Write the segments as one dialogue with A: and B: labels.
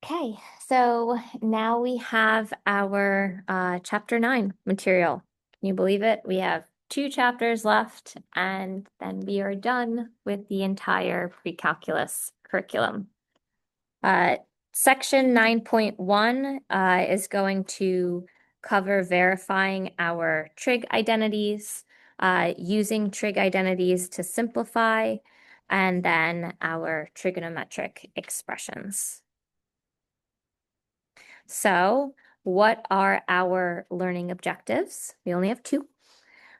A: Okay, so now we have our chapter 9 material. Can you believe it? We have 2 chapters left, and then we are done with the entire pre-calculus curriculum. Uh, Section 9.1 is going to cover verifying our trig identities, using trig identities to simplify, and then our trigonometric expressions. So, what are our learning objectives? We only have 2.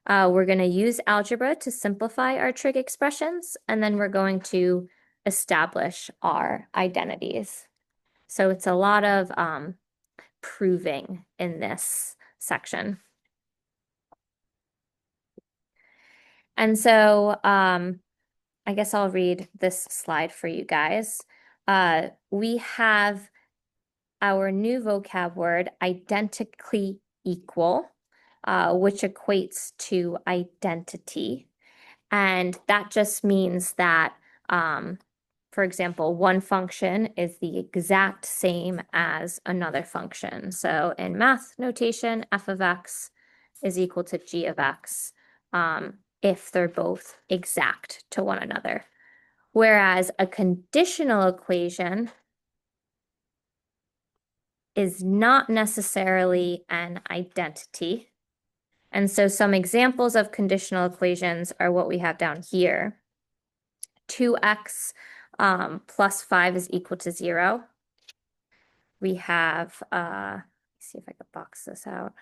A: We're going to use algebra to simplify our trig expressions, and then we're going to establish our identities. So it's a lot of proving in this section. And so I guess I'll read this slide for you guys. We have our new vocab word, identically equal, which equates to identity. And that just means that, for example, one function is the exact same as another function. So in math notation, f of x is equal to g of x if they're both exact to one another. Whereas a conditional equation is not necessarily an identity. And so some examples of conditional equations are what we have down here. 2x plus 5 is equal to 0. We have, let's see if I could box this out.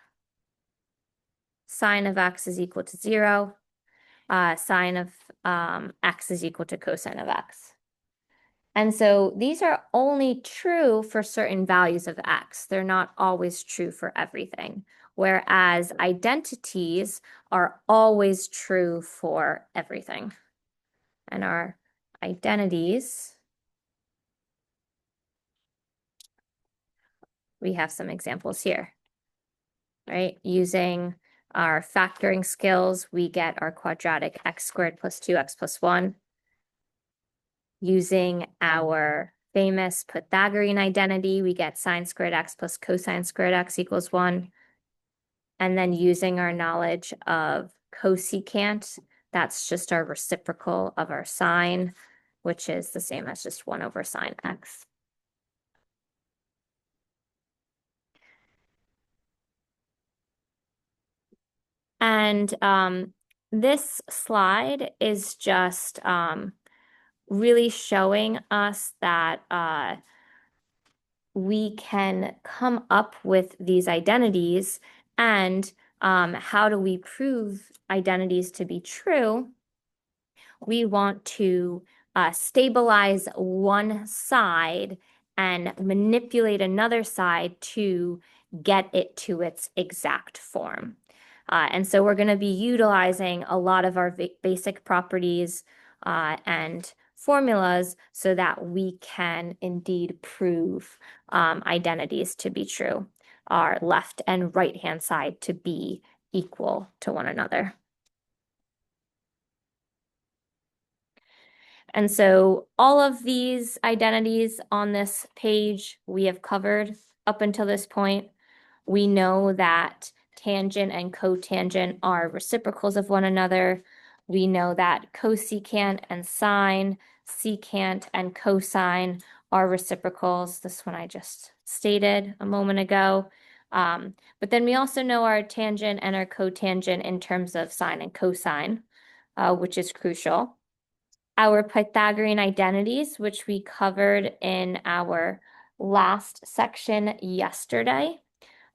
A: Sine of x is equal to 0. Sine of x is equal to cosine of x. And so these are only true for certain values of x. They're not always true for everything. Whereas identities are always true for everything. And our identities, we have some examples here, right? Using our factoring skills, we get our quadratic x squared plus 2x plus 1. Using our famous Pythagorean identity, we get sine squared x plus cosine squared x equals 1. And then using our knowledge of cosecant, that's just our reciprocal of our sine, which is the same as just 1 over sine x. And this slide is just really showing us that we can come up with these identities, and how do we prove identities to be true? We want to stabilize one side and manipulate another side to get it to its exact form. And so we're going to be utilizing a lot of our basic properties and formulas so that we can indeed prove identities to be true, our left and right-hand side to be equal to one another. And so all of these identities on this page we have covered up until this point. We know that tangent and cotangent are reciprocals of one another. We know that cosecant and sine, secant and cosine are reciprocals. This one I just stated a moment ago. But then we also know our tangent and our cotangent in terms of sine and cosine, which is crucial. Our Pythagorean identities, which we covered in our last section yesterday.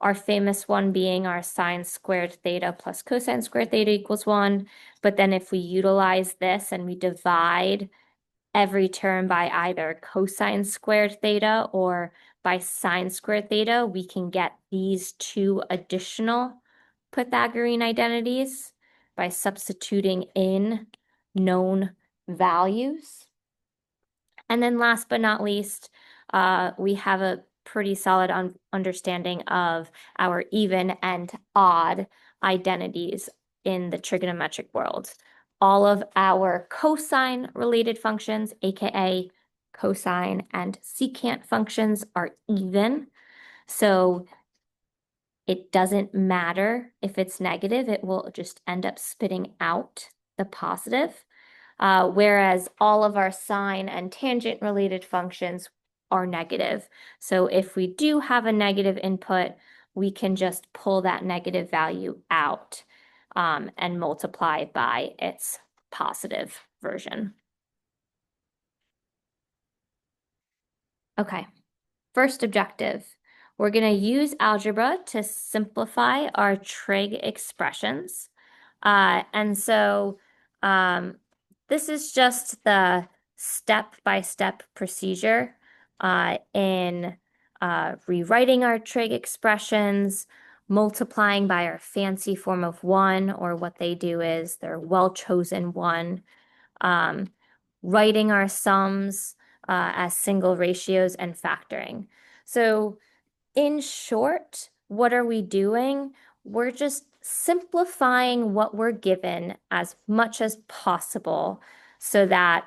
A: Our famous one being our sine squared theta plus cosine squared theta equals 1. But then if we utilize this and we divide every term by either cosine squared theta or by sine squared theta, we can get these 2 additional Pythagorean identities by substituting in known values. And then last but not least, we have a pretty solid understanding of our even and odd identities in the trigonometric world. All of our cosine related functions, aka cosine, and secant functions are even. So it doesn't matter if it's negative, it will just end up spitting out the positive. Whereas all of our sine and tangent related functions are negative. So if we do have a negative input, we can just pull that negative value out and multiply by its positive version. Okay, first objective. We're going to use algebra to simplify our trig expressions. And so this is just the step-by-step procedure in rewriting our trig expressions, multiplying by our fancy form of 1, or what they do is their well-chosen 1, writing our sums as single ratios, and factoring. So in short, what are we doing? We're just simplifying what we're given as much as possible so that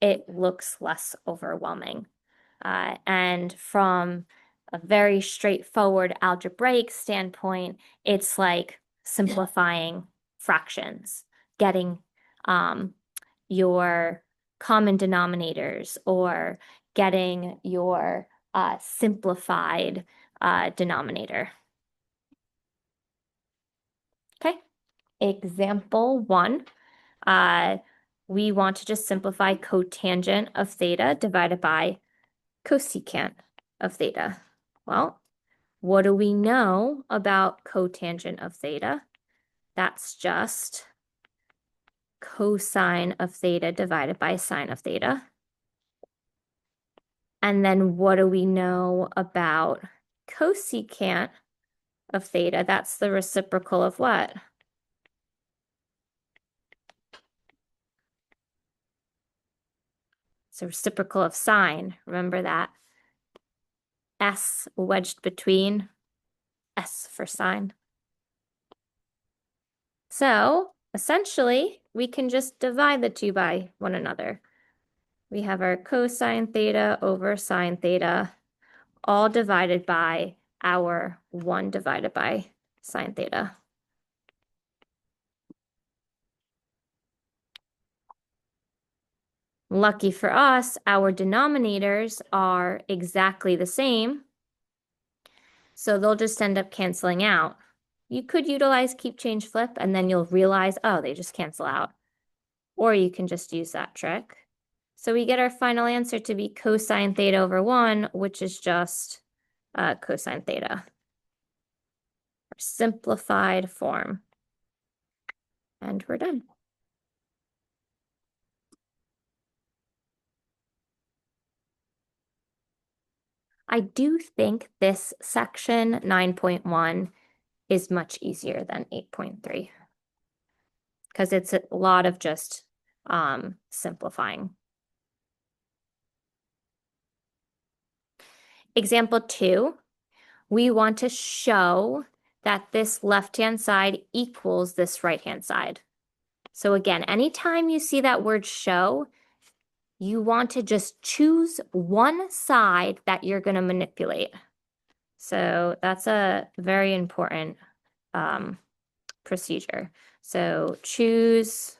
A: it looks less overwhelming. And from a very straightforward algebraic standpoint, it's like simplifying fractions, getting your common denominators, or getting your simplified denominator. Okay, example 1. We want to just simplify cotangent of theta divided by cosecant of theta. Well, what do we know about cotangent of theta? That's just cosine of theta divided by sine of theta. And then what do we know about cosecant of theta? That's the reciprocal of what? It's a reciprocal of sine. Remember that S wedged between, S for sine. So essentially, we can just divide the two by one another. We have our cosine theta over sine theta, all divided by our 1 divided by sine theta. Lucky for us, our denominators are exactly the same, so they'll just end up canceling out. You could utilize keep, change, flip, and then you'll realize, oh, they just cancel out. Or you can just use that trick. So we get our final answer to be cosine theta over 1, which is just cosine theta. Our simplified form. And we're done. I do think this section, 9.1, is much easier than 8.3 because it's a lot of just simplifying. Example 2, we want to show that this left-hand side equals this right-hand side. So again, anytime you see that word show, you want to just choose one side that you're going to manipulate. So that's a very important procedure. So choose,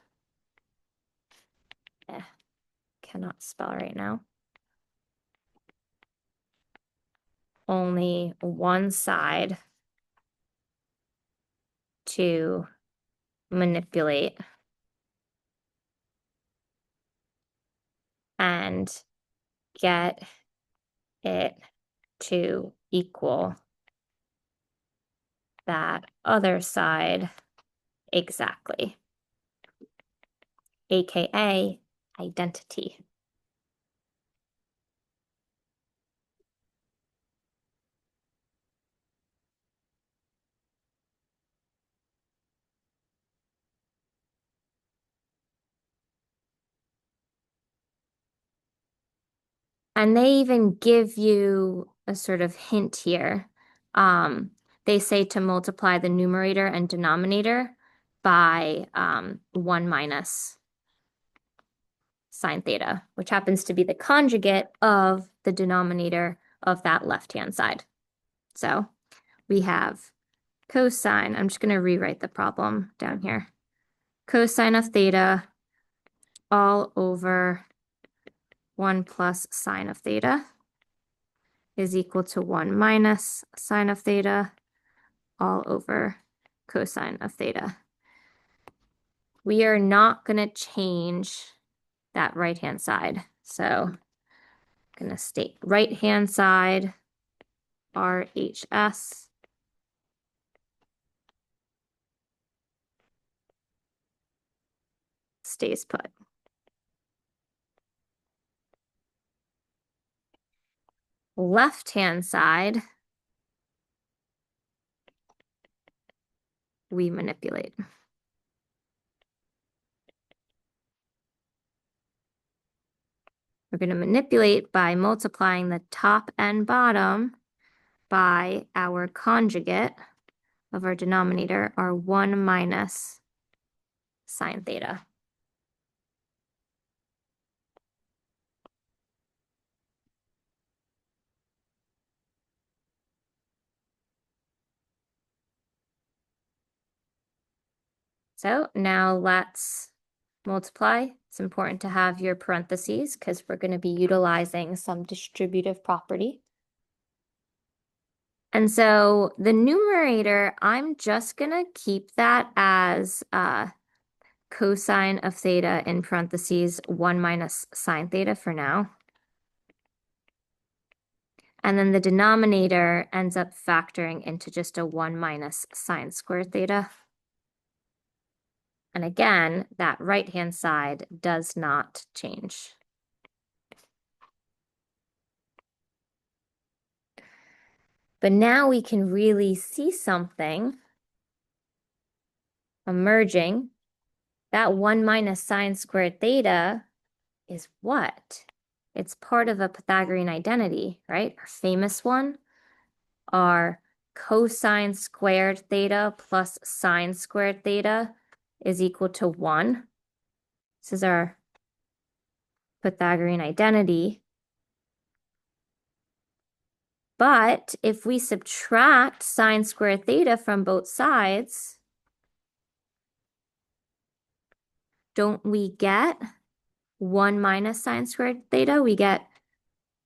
A: cannot spell right now. Only one side to manipulate and get it to equal that other side exactly, aka identity. And they even give you a sort of hint here. They say to multiply the numerator and denominator by 1 minus. sine theta, which happens to be the conjugate of the denominator of that left-hand side. So we have cosine, I'm just going to rewrite the problem down here. Cosine of theta all over 1 plus sine of theta is equal to 1 minus sine of theta all over cosine of theta. We are not going to change that right-hand side. So I'm going to state right-hand side RHS stays put. Left-hand side, we manipulate. We're going to manipulate by multiplying the top and bottom by our conjugate of our denominator, our 1 minus sine theta. So now let's multiply. It's important to have your parentheses because we're going to be utilizing some distributive property. And so the numerator, I'm just going to keep that as cosine of theta in parentheses 1 minus sine theta for now. And then the denominator ends up factoring into just a 1 minus sine squared theta. And again, that right-hand side does not change. But now we can really see something emerging. That 1 minus sine squared theta is what? It's part of a Pythagorean identity, right? Our famous one, our cosine squared theta plus sine squared theta is equal to 1. This is our Pythagorean identity. But if we subtract sine squared theta from both sides, don't we get 1 minus sine squared theta? We get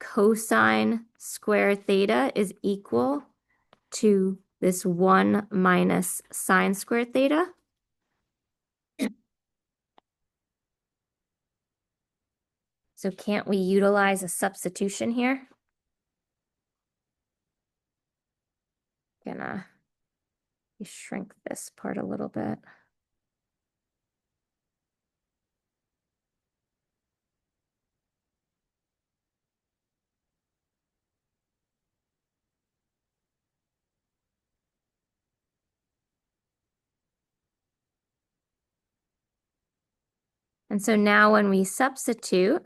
A: cosine squared theta is equal to this 1 minus sine squared theta. So can't we utilize a substitution here? Gonna shrink this part a little bit. And so now when we substitute,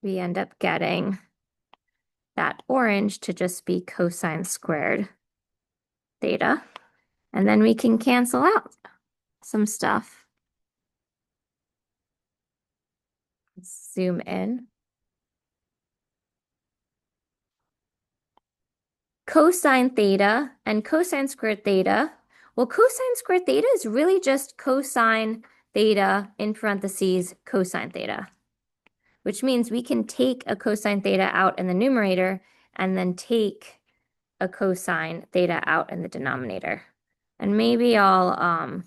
A: we end up getting that orange to just be cosine squared theta. And then we can cancel out some stuff. Let's zoom in. Cosine theta and cosine squared theta. Well, cosine squared theta is really just cosine theta in parentheses cosine theta, which means we can take a cosine theta out in the numerator and then take a cosine theta out in the denominator. And maybe I'll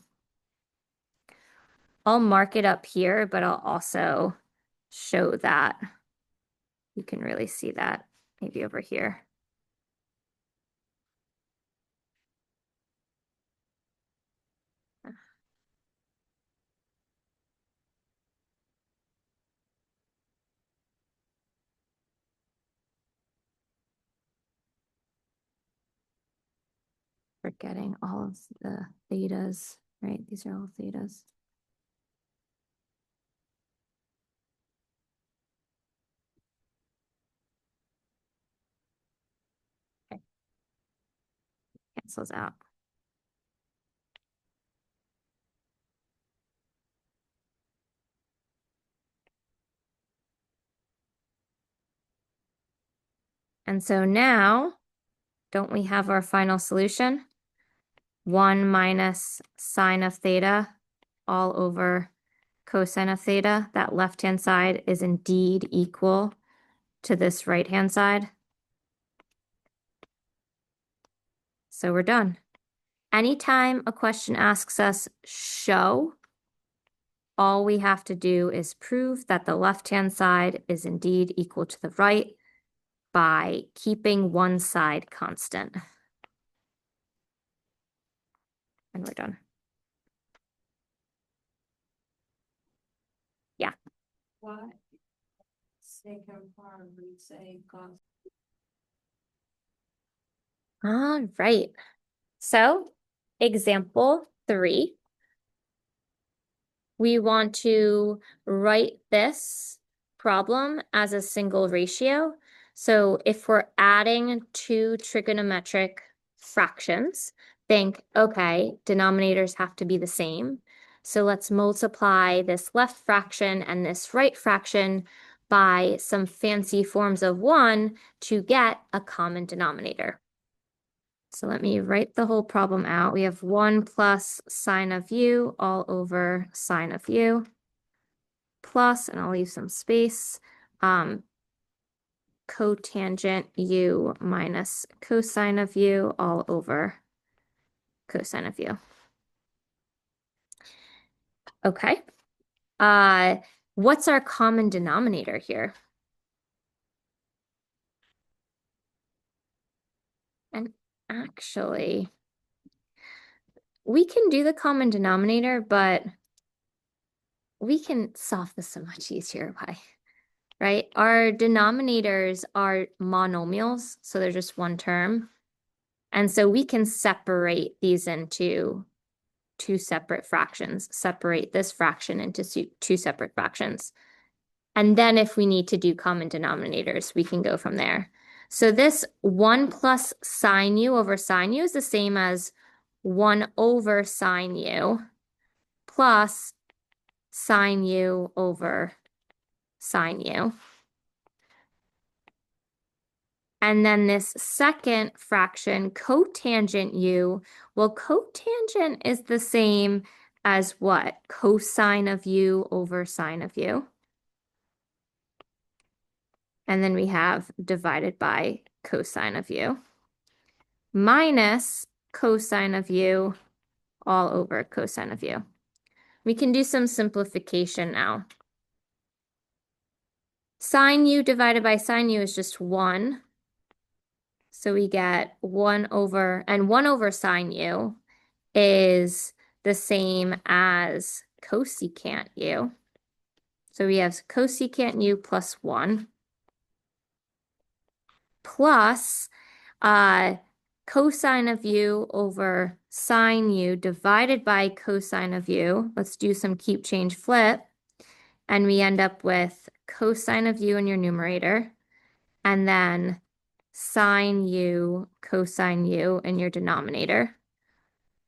A: mark it up here, but I'll also show that. You can really see that maybe over here. Forgetting all of the thetas, right? These are all thetas. Okay. Cancels out. And so now, don't we have our final solution? 1 minus sine of theta all over cosine of theta. That left-hand side is indeed equal to this right-hand side. So we're done. Anytime a question asks us show, all we have to do is prove that the left-hand side is indeed equal to the right by keeping one side constant. And we're done. Yeah.
B: What? Second part, we say cos.
A: All right. So, example 3. We want to write this problem as a single ratio. So if we're adding two trigonometric fractions, think, okay, denominators have to be the same. So let's multiply this left fraction and this right fraction by some fancy forms of 1 to get a common denominator. So let me write the whole problem out. We have 1 plus sine of u all over sine of u plus, and I'll leave some space, cotangent u minus cosine of u all over cosine of u. Okay. What's our common denominator here? And actually, we can do the common denominator, but we can solve this so much easier by, right? Our denominators are monomials, so they're just one term. And so we can separate these into two separate fractions, separate this fraction into two separate fractions. And then if we need to do common denominators, we can go from there. So this 1 plus sine u over sine u is the same as 1 over sine u plus sine u over sine u. And then this second fraction, cotangent u, well, cotangent is the same as what? Cosine of u over sine of u. And then we have divided by cosine of u minus cosine of u all over cosine of u. We can do some simplification now. Sine u divided by sine u is just 1. So we get 1 over, and 1 over sine u is the same as cosecant u. So we have cosecant u plus 1 plus cosine of u over sine u divided by cosine of u. Let's do some keep change flip. And we end up with cosine of u in your numerator, and then sine u cosine u in your denominator.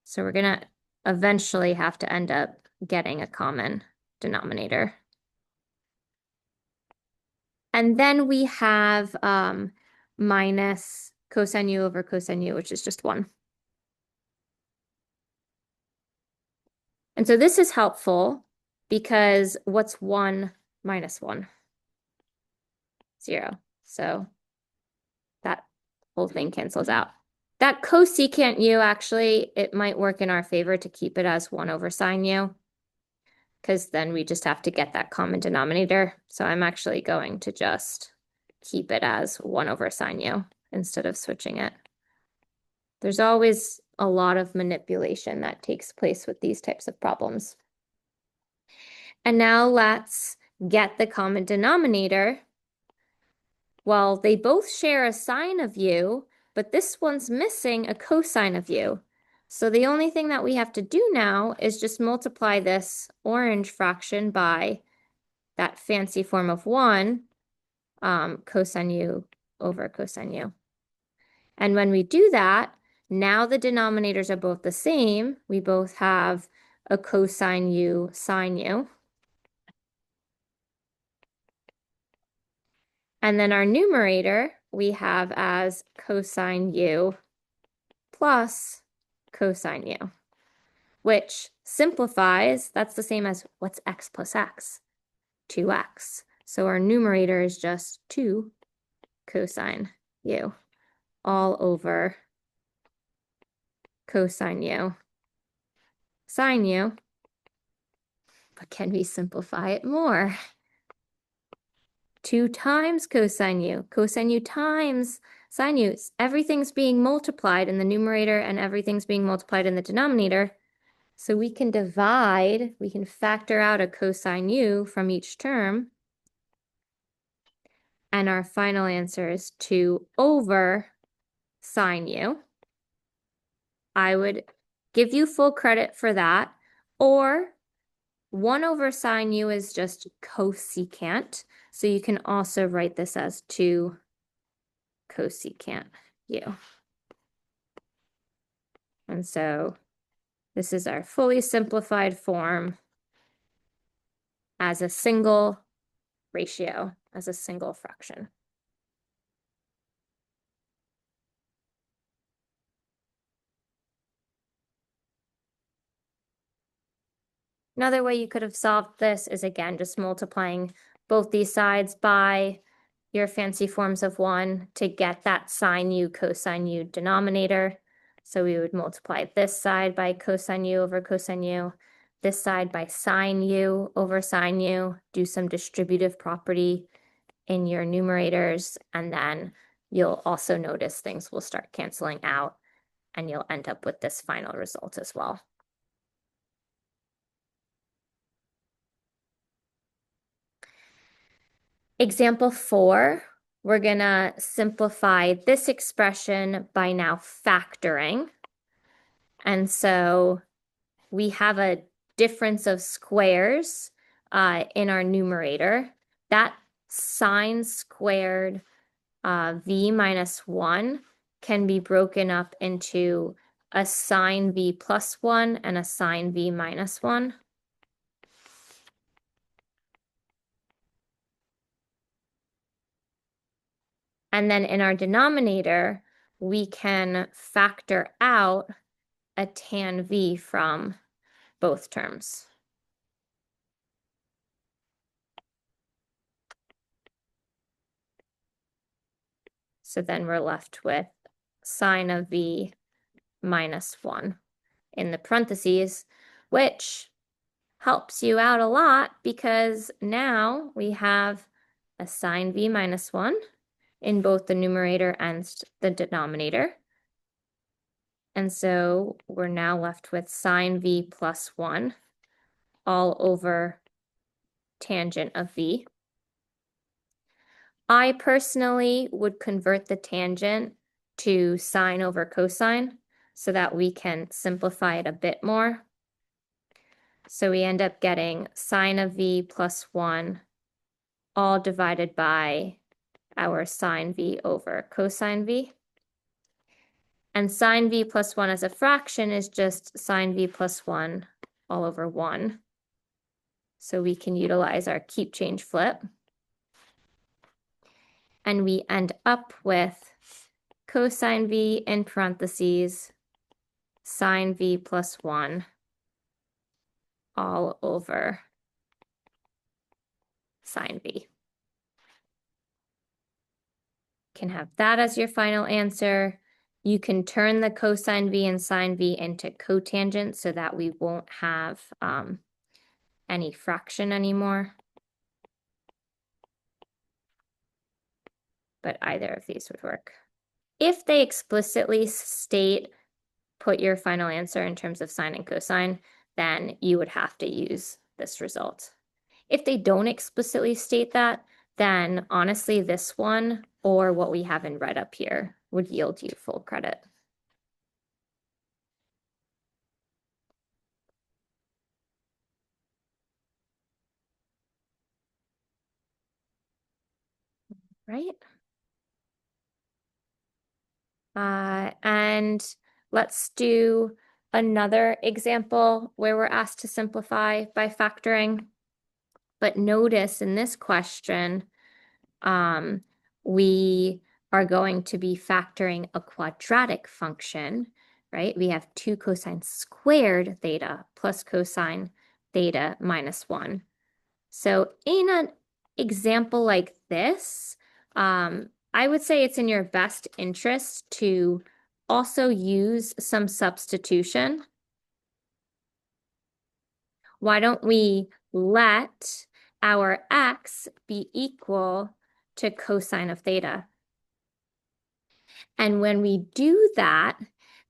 A: So we're going to eventually have to end up getting a common denominator. And then we have minus cosine u over cosine u, which is just 1. And so this is helpful because what's 1 minus 1? 0. So that whole thing cancels out. That cosecant u, actually, it might work in our favor to keep it as 1 over sine u, because then we just have to get that common denominator. So I'm actually going to just keep it as 1 over sine u instead of switching it. There's always a lot of manipulation that takes place with these types of problems. And now let's get the common denominator. Well, they both share a sine of u, but this one's missing a cosine of u. So the only thing that we have to do now is just multiply this orange fraction by that fancy form of 1, cosine u over cosine u. And when we do that, now the denominators are both the same. We both have a cosine u sine u. And then our numerator, we have as cosine u plus cosine u, which simplifies, that's the same as what's x plus x? 2x. So our numerator is just 2 cosine u all over cosine u sine u. But can we simplify it more? 2 times cosine u times sine u. Everything's being multiplied in the numerator and everything's being multiplied in the denominator. So we can divide, we can factor out a cosine u from each term. And our final answer is 2 over sine u. I would give you full credit for that. Or 1 over sine u is just cosecant. So you can also write this as 2 cosecant u. And so this is our fully simplified form as a single ratio, as a single fraction. Another way you could have solved this is, again, just multiplying both these sides by your fancy forms of 1 to get that sine u cosine u denominator. So we would multiply this side by cosine u over cosine u, this side by sine u over sine u, do some distributive property in your numerators, and then you'll also notice things will start canceling out, and you'll end up with this final result as well. Example 4, we're gonna simplify this expression by now factoring. And so we have a difference of squares in our numerator. That sine squared v minus 1 can be broken up into a sine v plus 1 and a sine v minus 1. And then in our denominator, we can factor out a tan v from both terms. So then we're left with sine of v minus 1 in the parentheses, which helps you out a lot because now we have a sine v minus 1 in both the numerator and the denominator. And so we're now left with sine v plus 1 all over tangent of v. I personally would convert the tangent to sine over cosine so that we can simplify it a bit more. So we end up getting sine of v plus 1 all divided by our sine v over cosine v. And sine v plus 1 as a fraction is just sine v plus 1 all over 1. So we can utilize our keep change flip. And we end up with cosine v in parentheses sine v plus 1 all over sine v. Can have that as your final answer. You can turn the cosine v and sine v into cotangent so that we won't have any fraction anymore. But either of these would work. If they explicitly state put your final answer in terms of sine and cosine, then you would have to use this result. If they don't explicitly state that, then honestly, this one or what we have in red up here would yield you full credit. Right? And let's do another example where we're asked to simplify by factoring. But notice in this question, we are going to be factoring a quadratic function, right? We have 2 cosine squared theta plus cosine theta minus 1. So in an example like this, I would say it's in your best interest to also use some substitution. Why don't we let our x be equal to cosine of theta? And when we do that,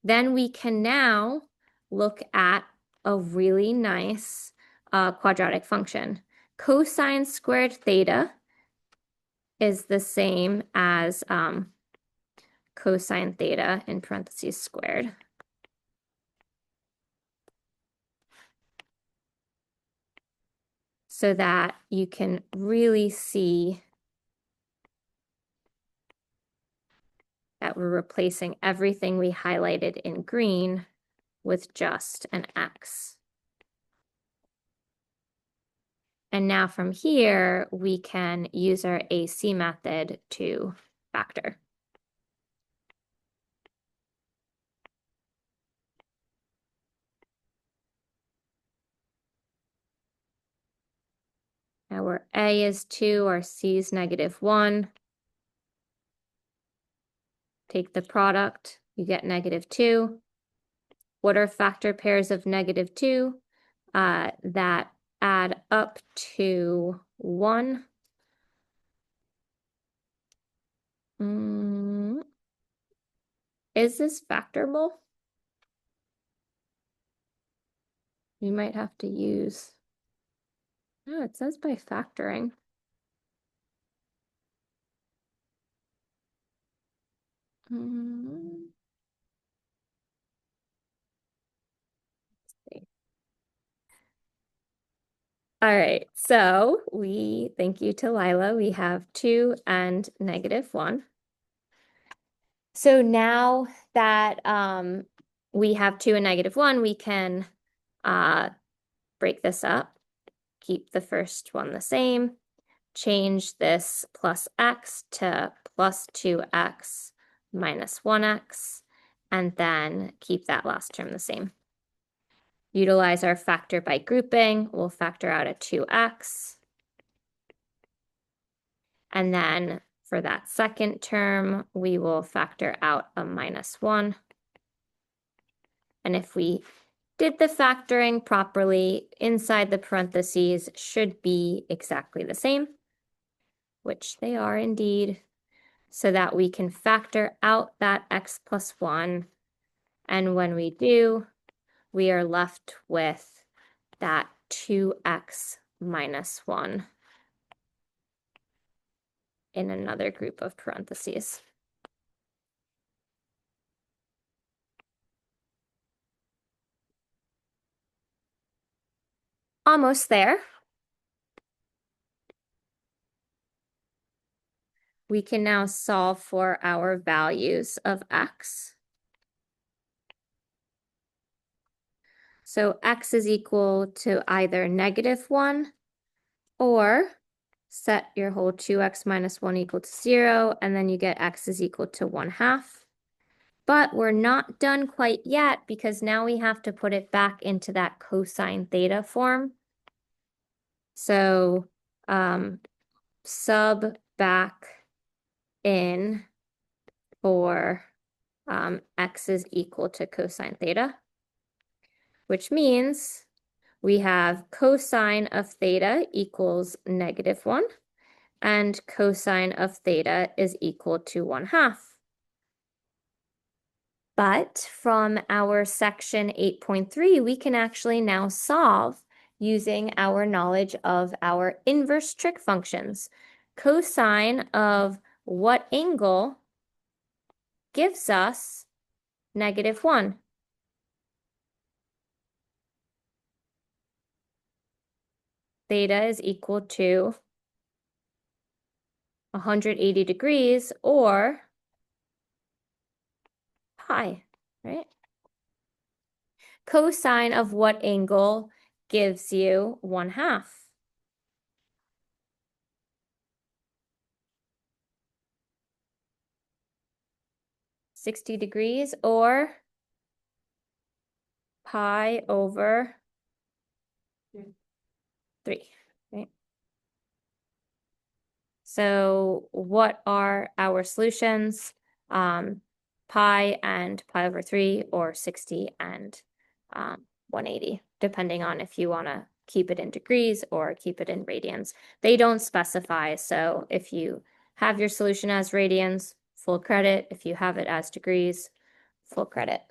A: then we can now look at a really nice quadratic function. Cosine squared theta is the same as cosine theta in parentheses squared. So that you can really see that we're replacing everything we highlighted in green with just an x. And now from here, we can use our AC method to factor. Now where A is 2, our C is -1. Take the product, you get -2. What are factor pairs of -2? That add up to 1. Is this factorable? You might have to use, no, it says by factoring. All right, so thank you to Lila, we have 2 and -1. So now that we have 2 and -1, we can break this up, keep the first one the same, change this plus x to plus 2x minus 1x, and then keep that last term the same. Utilize our factor by grouping. We'll factor out a 2x. And then for that second term, we will factor out a -1. And if we did the factoring properly, inside the parentheses should be exactly the same, which they are indeed, so that we can factor out that x plus 1. And when we do, we are left with that 2x minus 1 in another group of parentheses. Almost there. We can now solve for our values of x. So x is equal to either -1 or set your whole 2x minus 1 equal to 0, and then you get x is equal to 1/2. But we're not done quite yet because now we have to put it back into that cosine theta form. So sub back in for x is equal to cosine theta, which means we have cosine of theta equals -1, and cosine of theta is equal to 1/2. But from our section 8.3, we can actually now solve using our knowledge of our inverse trig functions. Cosine of what angle gives us -1? Theta is equal to 180 degrees or pi, right? Cosine of what angle gives you 1/2? 60 degrees, or pi over 3, right? So what are our solutions? Pi and pi over 3, or 60 and 180, depending on if you want to keep it in degrees or keep it in radians. They don't specify, so if you have your solution as radians, full credit. If you have it as degrees, full credit.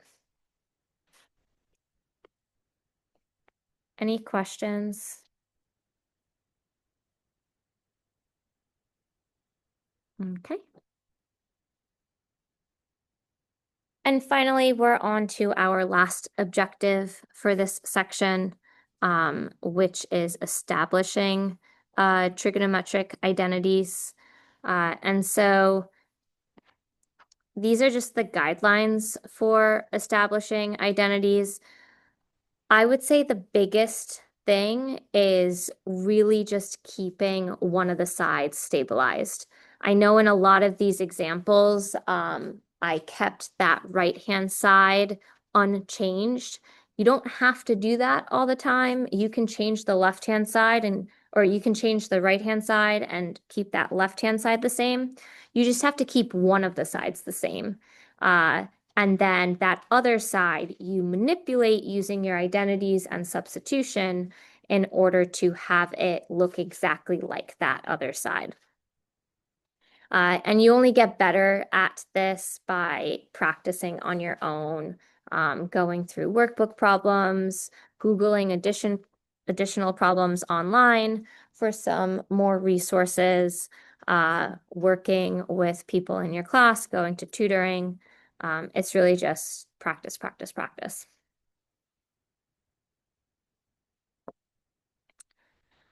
A: Any questions? Okay. And finally, we're on to our last objective for this section, which is establishing trigonometric identities. And so these are just the guidelines for establishing identities. I would say the biggest thing is really just keeping one of the sides stabilized. I know in a lot of these examples, I kept that right-hand side unchanged. You don't have to do that all the time. You can change the left-hand side or you can change the right-hand side and keep that left-hand side the same. You just have to keep one of the sides the same. And then that other side, you manipulate using your identities and substitution in order to have it look exactly like that other side. And you only get better at this by practicing on your own, going through workbook problems, Googling additional problems online for some more resources, working with people in your class, going to tutoring. It's really just practice, practice, practice.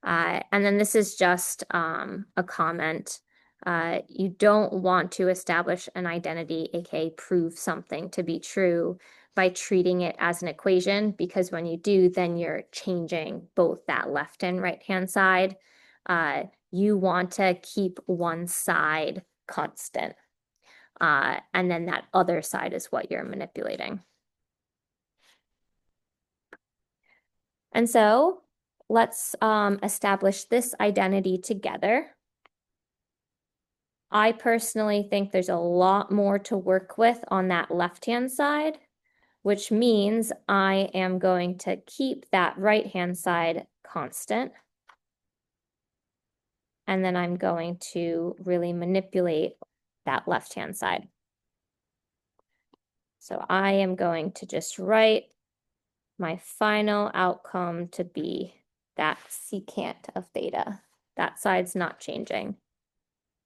A: And then this is just a comment. You don't want to establish an identity, aka prove something to be true, by treating it as an equation, because when you do, then you're changing both that left and right-hand side. You want to keep one side constant. And then that other side is what you're manipulating. And so let's establish this identity together. I personally think there's a lot more to work with on that left-hand side, which means I am going to keep that right-hand side constant. And then I'm going to really manipulate that left-hand side. So I am going to just write my final outcome to be that secant of theta. That side's not changing.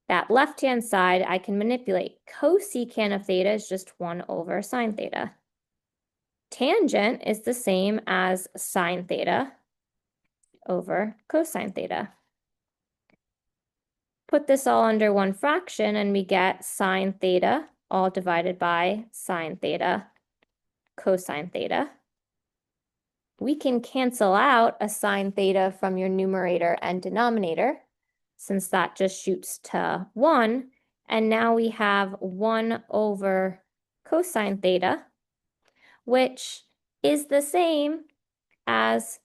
A: That left-hand side, I can manipulate. Cosecant of theta is just 1 over sine theta. Tangent is the same as sine theta over cosine theta. Put this all under one fraction and we get sine theta all divided by sine theta cosine theta. We can cancel out a sine theta from your numerator and denominator, since that just shoots to 1. And now we have 1 over cosine theta, which is the same as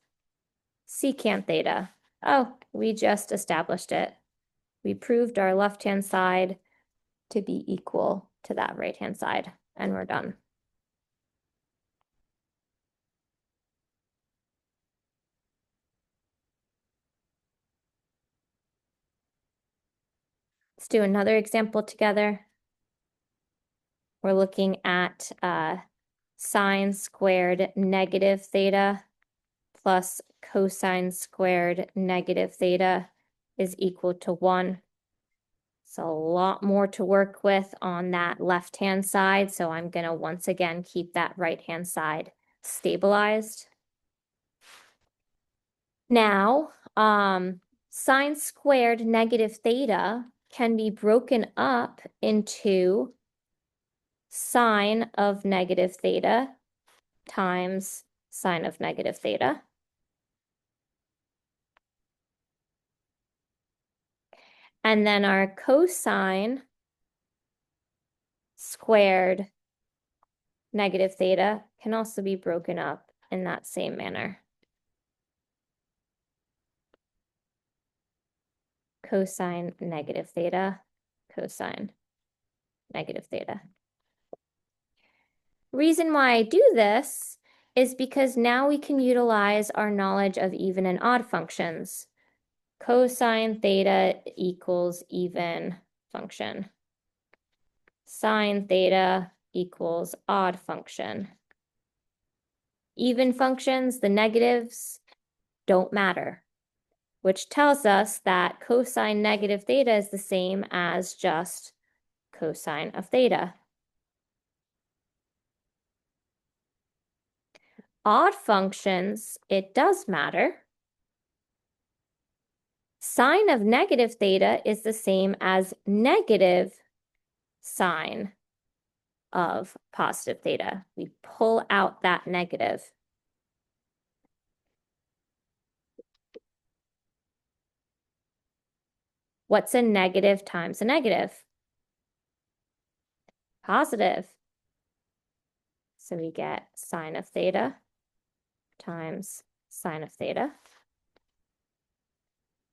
A: secant theta. Oh, we just established it. We proved our left-hand side to be equal to that right-hand side, and we're done. Let's do another example together. We're looking at sine squared negative theta plus cosine squared negative theta is equal to 1. So a lot more to work with on that left-hand side. So I'm going to once again keep that right-hand side stabilized. Now, sine squared negative theta can be broken up into sine of negative theta times sine of negative theta. And then our cosine squared negative theta can also be broken up in that same manner. Cosine negative theta, cosine negative theta. Reason why I do this is because now we can utilize our knowledge of even and odd functions. Cosine theta equals even function. Sine theta equals odd function. Even functions, the negatives, don't matter, which tells us that cosine negative theta is the same as just cosine of theta. Odd functions, it does matter. Sine of negative theta is the same as negative sine of positive theta. We pull out that negative. What's a negative times a negative? Positive. So we get sine of theta times sine of theta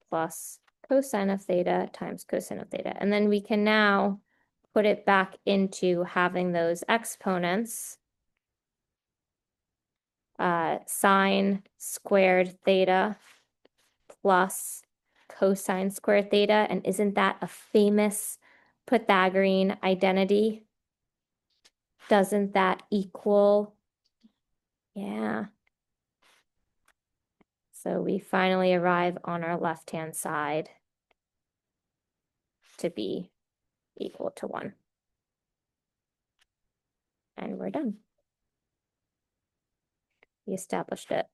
A: plus cosine of theta times cosine of theta. And then we can now put it back into having those exponents. Sine squared theta plus cosine squared theta. And isn't that a famous Pythagorean identity? Doesn't that equal? Yeah. So we finally arrive on our left-hand side to be equal to 1. And we're done. We established it.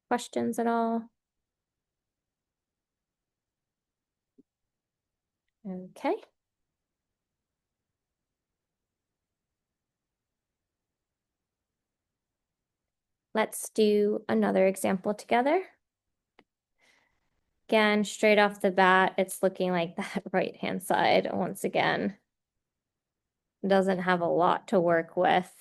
A: Questions at all? Okay. Let's do another example together. Again, straight off the bat, it's looking like that right-hand side, once again, doesn't have a lot to work with.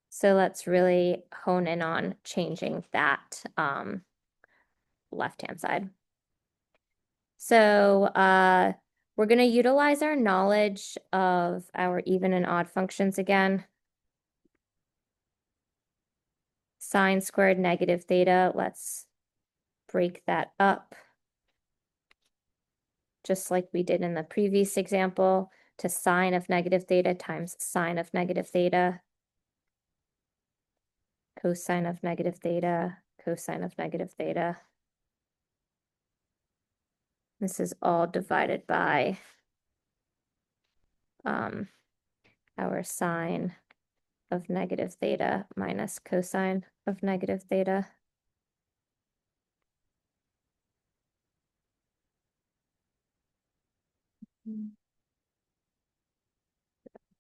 A: So let's really hone in on changing that left-hand side. So we're going to utilize our knowledge of our even and odd functions again. Sine squared negative theta, let's break that up, just like we did in the previous example, to sine of negative theta times sine of negative theta, cosine of negative theta, cosine of negative theta. This is all divided by our sine of negative theta minus cosine of negative theta.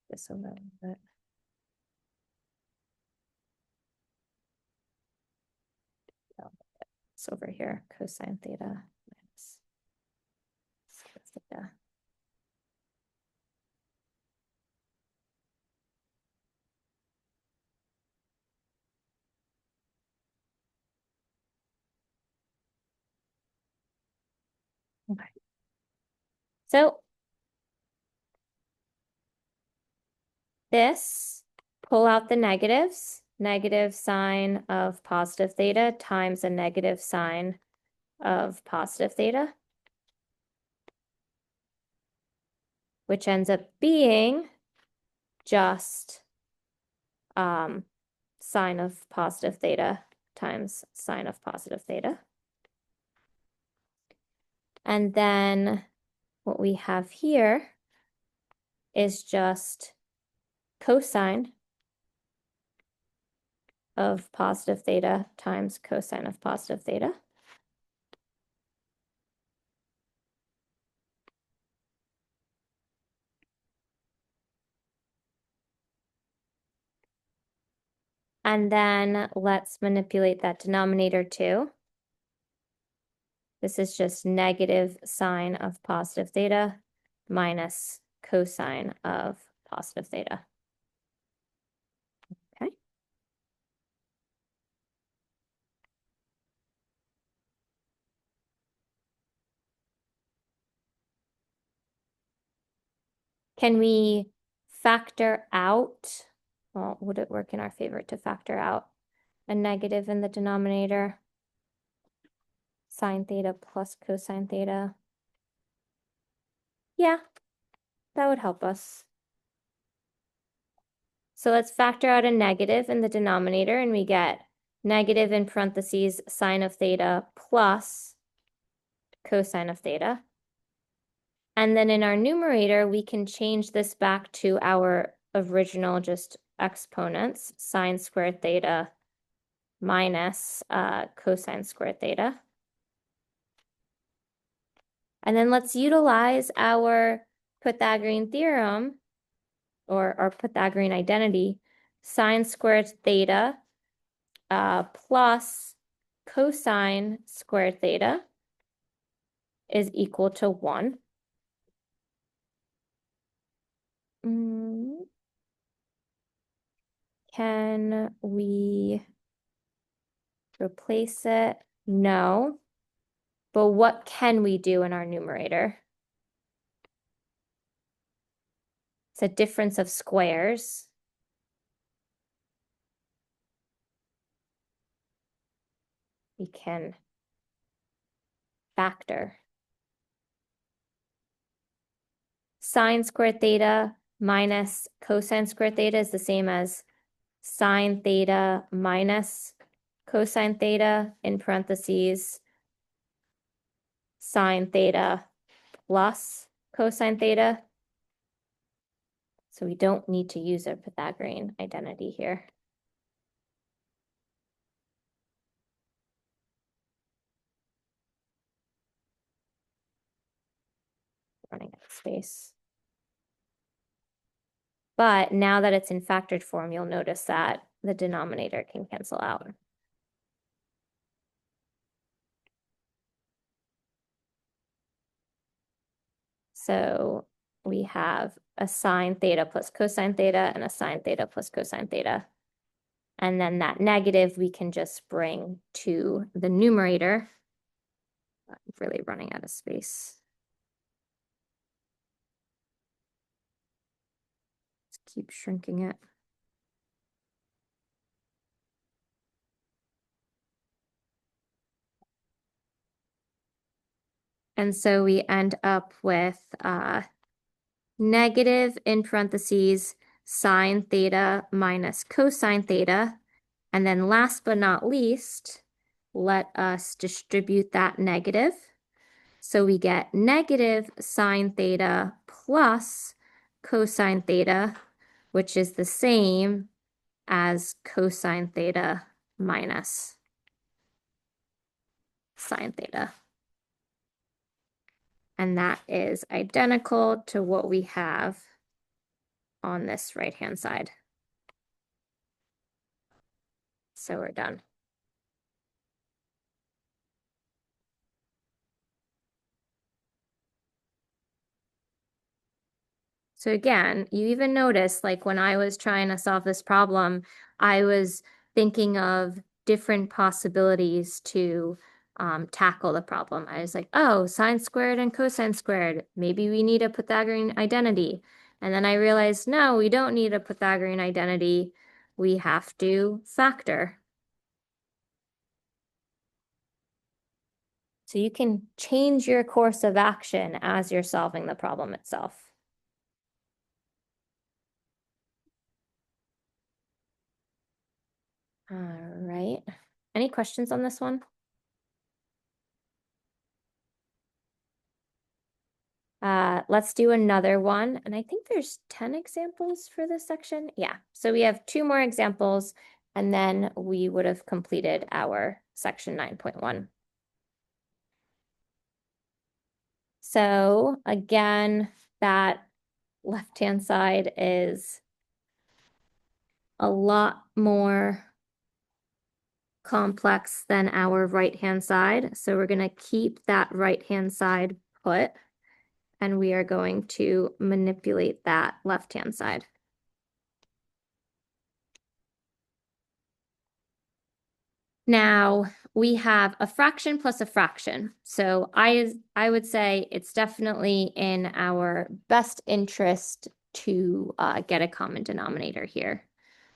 A: This a little bit. It's over here, cosine theta minus sine theta. Okay. So this, pull out the negatives, negative sine of positive theta times a negative sine of positive theta, which ends up being just sine of positive theta times sine of positive theta. And then what we have here is just cosine of positive theta times cosine of positive theta. And then let's manipulate that denominator too. This is just negative sine of positive theta minus cosine of positive theta. Okay. Can we factor out? Well, would it work in our favor to factor out a negative in the denominator? Sine theta plus cosine theta. Yeah, that would help us. So let's factor out a negative in the denominator and we get negative in parentheses sine of theta plus cosine of theta. And then in our numerator, we can change this back to our original just exponents, sine squared theta minus cosine squared theta. And then let's utilize our Pythagorean theorem or our Pythagorean identity, sine squared theta plus cosine squared theta is equal to 1. Can we replace it? No. But what can we do in our numerator? It's a difference of squares. We can factor. Sine squared theta minus cosine squared theta is the same as sine theta minus cosine theta in parentheses sine theta plus cosine theta. So we don't need to use a Pythagorean identity here. Running out of space. But now that it's in factored form, you'll notice that the denominator can cancel out. So we have a sine theta plus cosine theta and a sine theta plus cosine theta. And then that negative we can just bring to the numerator. I'm really running out of space. Let's keep shrinking it. And so we end up with negative in parentheses sine theta minus cosine theta. And then last but not least, let us distribute that negative. So we get negative sine theta plus cosine theta, which is the same as cosine theta minus sine theta. And that is identical to what we have on this right-hand side. So we're done. So again, you even notice like when I was trying to solve this problem, I was thinking of different possibilities to tackle the problem. I was like, oh, sine squared and cosine squared. Maybe we need a Pythagorean identity. And then I realized, no, we don't need a Pythagorean identity. We have to factor. So you can change your course of action as you're solving the problem itself. All right. Any questions on this one? Let's do another one. And I think there's 10 examples for this section. Yeah, so we have 2 more examples and then we would have completed our section 9.1. So again, that left-hand side is a lot more complex than our right-hand side. So we're going to keep that right-hand side put, and we are going to manipulate that left-hand side. Now we have a fraction plus a fraction. So I would say it's definitely in our best interest to get a common denominator here.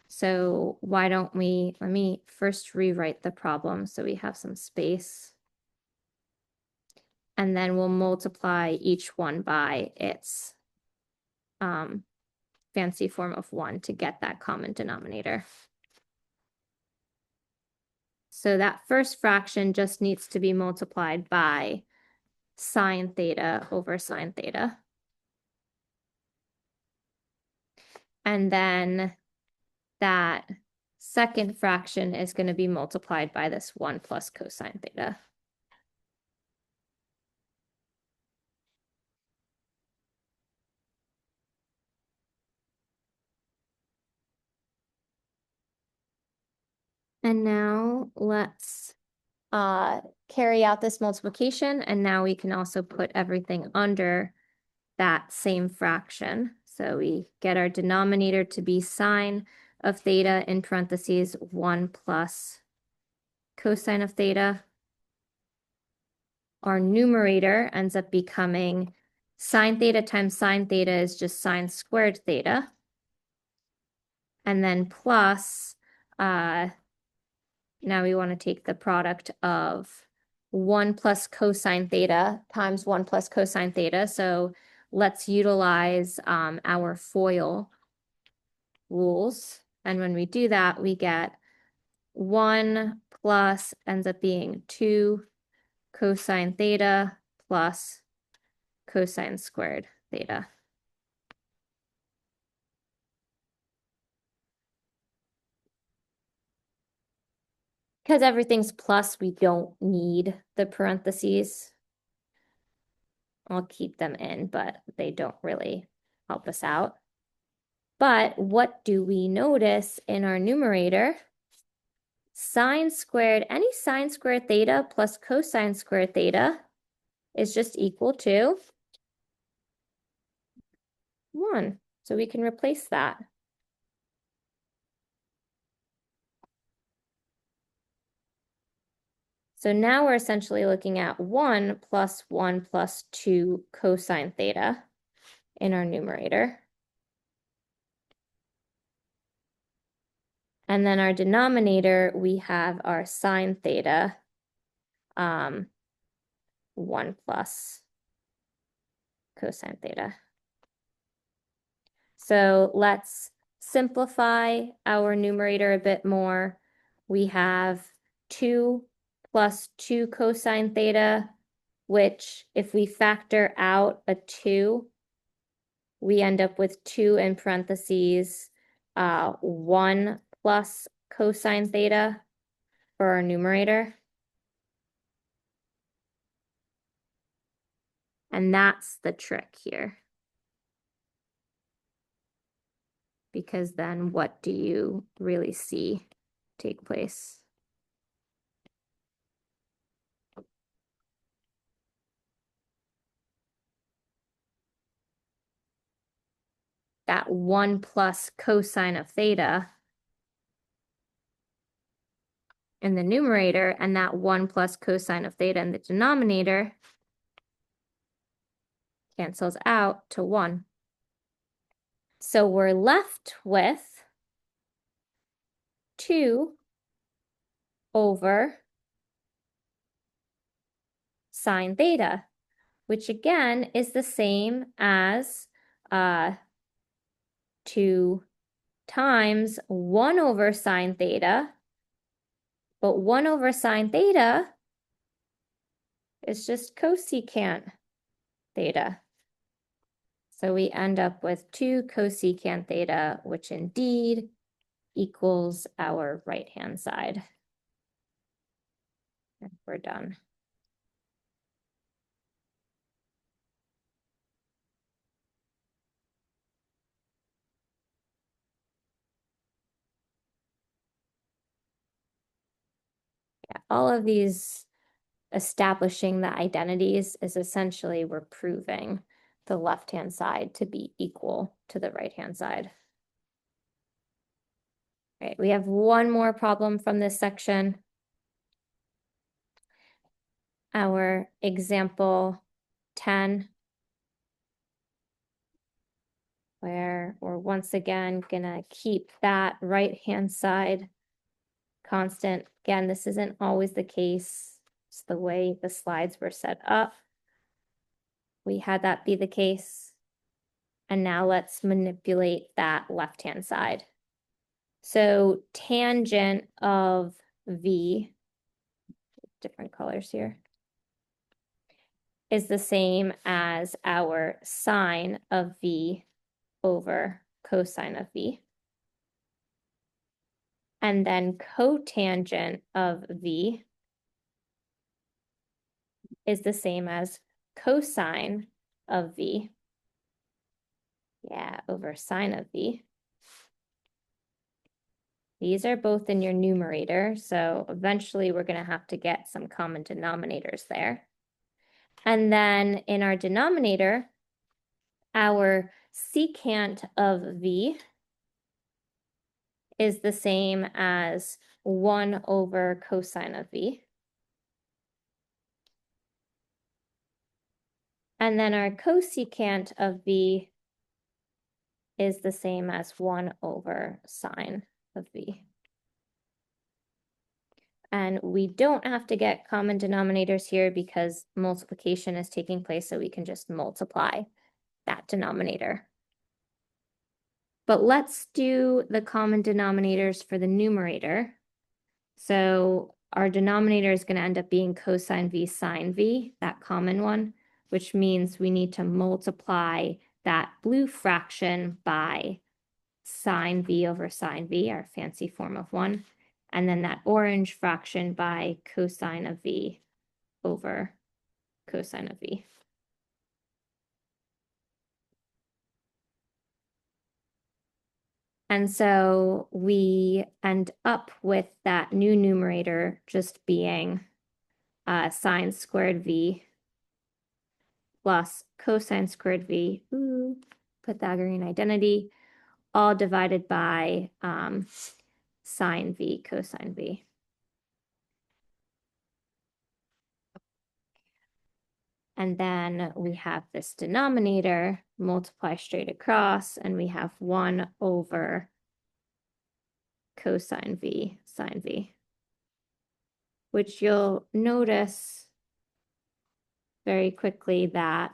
A: So why don't we, let me first rewrite the problem so we have some space. And then we'll multiply each one by its fancy form of 1 to get that common denominator. So that first fraction just needs to be multiplied by sine theta over sine theta. And then that second fraction is going to be multiplied by this 1 plus cosine theta. And now let's carry out this multiplication. And now we can also put everything under that same fraction. So we get our denominator to be sine of theta in parentheses 1 plus cosine of theta. Our numerator ends up becoming sine theta times sine theta is just sine squared theta. And then plus, now we want to take the product of 1 plus cosine theta times 1 plus cosine theta. So let's utilize our FOIL rules. And when we do that, we get 1 plus ends up being 2 cosine theta plus cosine squared theta. Because everything's plus, we don't need the parentheses. I'll keep them in, but they don't really help us out. But what do we notice in our numerator? Sine squared, any sine squared theta plus cosine squared theta is just equal to 1. So we can replace that. So now we're essentially looking at 1 plus 1 plus 2 cosine theta in our numerator. And then our denominator, we have our sine theta, 1 plus cosine theta. So let's simplify our numerator a bit more. We have 2 plus 2 cosine theta, which if we factor out a 2, we end up with 2 in parentheses, 1 plus cosine theta for our numerator. And that's the trick here. Because then what do you really see take place? That 1 plus cosine of theta in the numerator and that 1 plus cosine of theta in the denominator cancels out to 1. So we're left with 2 over sine theta, which again is the same as 2 times 1 over sine theta, but 1 over sine theta is just cosecant theta. So we end up with 2 cosecant theta, which indeed equals our right-hand side. And we're done. all of these establishing the identities is essentially we're proving the left-hand side to be equal to the right-hand side. All right, we have one more problem from this section. Our example 10, where we're once again gonna keep that right-hand side constant. Again, this isn't always the case. It's the way the slides were set up. We had that be the case. And now let's manipulate that left-hand side. So tangent of V, different colors here, is the same as our sine of V over cosine of V. And then cotangent of V is the same as cosine of V. Yeah, over sine of V. These are both in your numerator, so eventually we're going to have to get some common denominators there. And then in our denominator, our secant of V is the same as 1 over cosine of V. And then our cosecant of V is the same as 1 over sine of V. And we don't have to get common denominators here because multiplication is taking place, so we can just multiply that denominator. But let's do the common denominators for the numerator. So our denominator is going to end up being cosine V sine V, that common one, which means we need to multiply that blue fraction by sine V over sine V, our fancy form of 1, and then that orange fraction by cosine of V over cosine of V. And so we end up with that new numerator just being sine squared V plus cosine squared V, Pythagorean identity, all divided by sine V cosine V. And then we have this denominator, multiply straight across, and we have 1 over cosine V sine V, which you'll notice very quickly that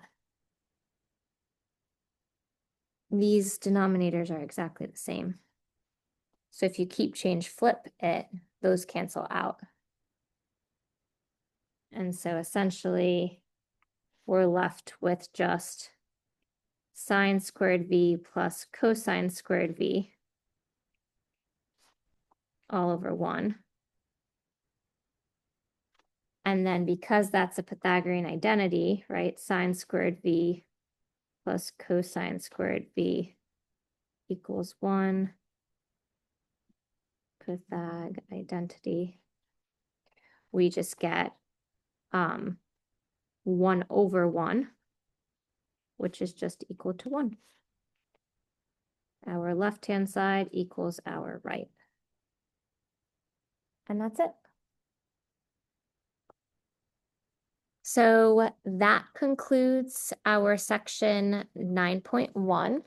A: these denominators are exactly the same. So if you keep change flip it, those cancel out. And so essentially, we're left with just sine squared V plus cosine squared V all over 1. And then because that's a Pythagorean identity, right, sine squared V plus cosine squared V equals 1, Pythag identity, we just get 1 over 1, which is just equal to 1. Our left-hand side equals our right. And that's it. So that concludes our section 9.1.